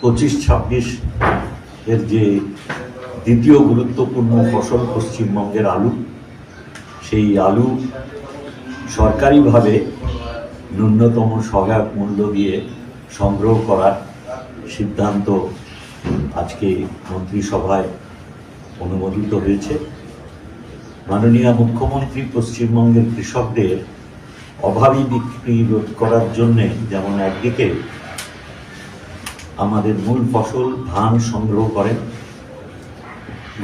25-26 এর যে দ্বিতীয় গুরুত্বপূর্ণ ফসল পশ্চিমবঙ্গের আলু, সেই আলু সরকারিভাবে ন্যূনতম সহায়ক মূল্য দিয়ে সংগ্রহ করার সিদ্ধান্ত আজকে মন্ত্রিসভায় অনুমোদিত হয়েছে। মাননীয় মুখ্যমন্ত্রী পশ্চিমবঙ্গের কৃষকদের অভাবী বিক্রি রোধ করার জন্যে যেমন একদিকে আমাদের মূল ফসল ধান সংগ্রহ করেন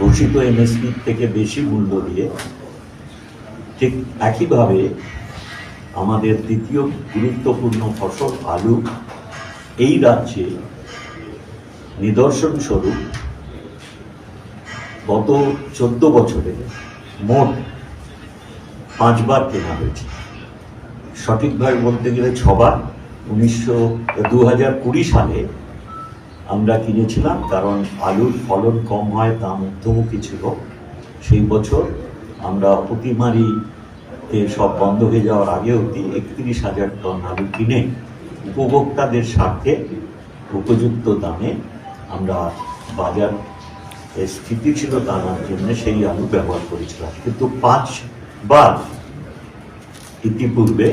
ঘোষিত এমএসপি থেকে বেশি মূল্য দিয়ে, ঠিক একইভাবে আমাদের দ্বিতীয় গুরুত্বপূর্ণ ফসল আলু এই রাজ্যে নিদর্শন স্বরূপ গত 14 বছরে মোট 5 বার কেনা হয়েছে। সঠিকভাবে বলতে গেলে 6 বার। 2020 সালে আমরা কিনেছিলাম, কারণ আলুর ফলন কম হয়, দাম ঊর্ধ্বমুখী ছিল। সেই বছর আমরা অতিমারিতে সব বন্ধ হয়ে যাওয়ার আগে অবধি 31,000 টন আলু কিনে উপভোক্তাদের স্বার্থে উপযুক্ত দামে আমরা বাজার স্থিতিশীল আনার জন্য সেই আলু ব্যবহার করেছিলাম। কিন্তু 5 বার ইতিপূর্বে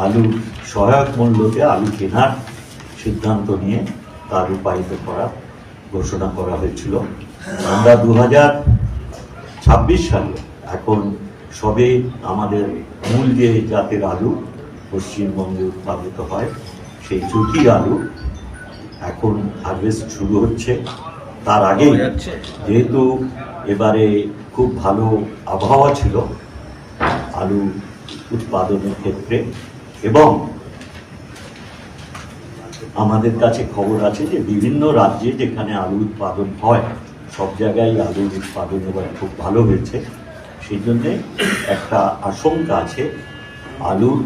আলুর সহায়ক মূল্যতে আলু কেনার সিদ্ধান্ত নিয়ে তা রূপায়িত করার ঘোষণা করা হয়েছিল। আমরা 2026 সালে এখন সবে আমাদের মূল যে জাতের আলু পশ্চিমবঙ্গে উৎপাদিত হয়, সেই চুটি আলু এখন হারভেস্ট শুরু হচ্ছে। তার আগেই যেহেতু এবারে খুব ভালো আবহাওয়া ছিল আলু উৎপাদনের ক্ষেত্রে, এবং আমাদের কাছে খবর আছে যে বিভিন্ন রাজ্যে যেখানে আলু উৎপাদন হয় সব জায়গায় আলুর উৎপাদন এবার খুব ভালো হয়েছে। সেই জন্যে একটা আশঙ্কা আছে আলুর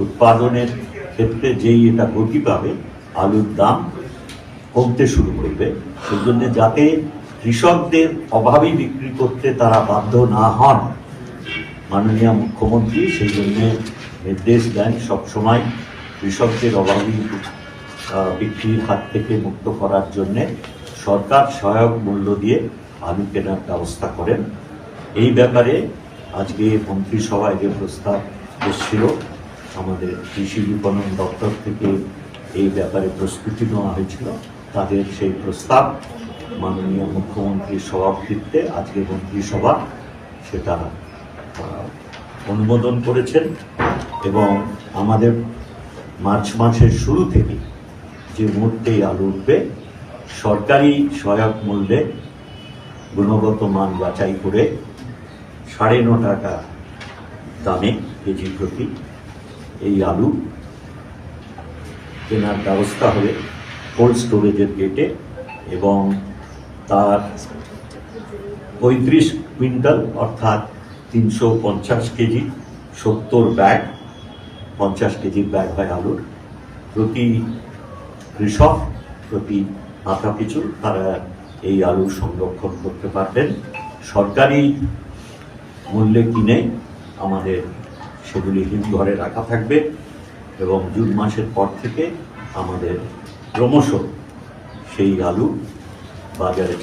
উৎপাদনের ক্ষেত্রে যেই এটা গতি পাবে আলুর দাম কমতে শুরু করবে। সেই জন্য যাতে কৃষকদের অভাবী বিক্রি করতে তারা বাধ্য না হন, মাননীয় মুখ্যমন্ত্রী সেই জন্য নির্দেশ দেন সবসময় কৃষকদের অভাবী বিক্রির হাত থেকে মুক্ত করার জন্যে সরকার সহায়ক মূল্য দিয়ে আলু কেনার ব্যবস্থা করেন। এই ব্যাপারে আজকে মন্ত্রিসভায় যে প্রস্তাব এসেছিল, আমাদের কৃষি বিপণন দপ্তর থেকে এই ব্যাপারে প্রস্তুতি নেওয়া হয়েছিল। তাদের সেই প্রস্তাব মাননীয় মুখ্যমন্ত্রীর সভাপতিত্বে আজকে মন্ত্রিসভা সেটা অনুমোদন করেছেন, এবং আমাদের মার্চ মাসের শুরু থেকে যে মুহূর্তেই আলু উঠবে সরকারি সহায়ক মূল্যে গুণগত মান যাচাই করে 9.5 টাকা দামে কেজি প্রতি এই আলু কেনার ব্যবস্থা হবে কোল্ড স্টোরেজের গেটে, এবং তার 35 কুইন্টাল অর্থাৎ 350 কেজি 70 ব্যাগ, 50 কেজির ব্যাগ হয় আলুর। প্রতি কৃষক প্রতি মাথা পিছু তারা এই আলু সংরক্ষণ করতে পারবেন। সরকারি মূল্যে কিনে আমাদের সেগুলি হিমঘরে রাখা থাকবে, এবং জুন মাসের পর থেকে আমাদের ক্রমশ সেই আলু বাজারে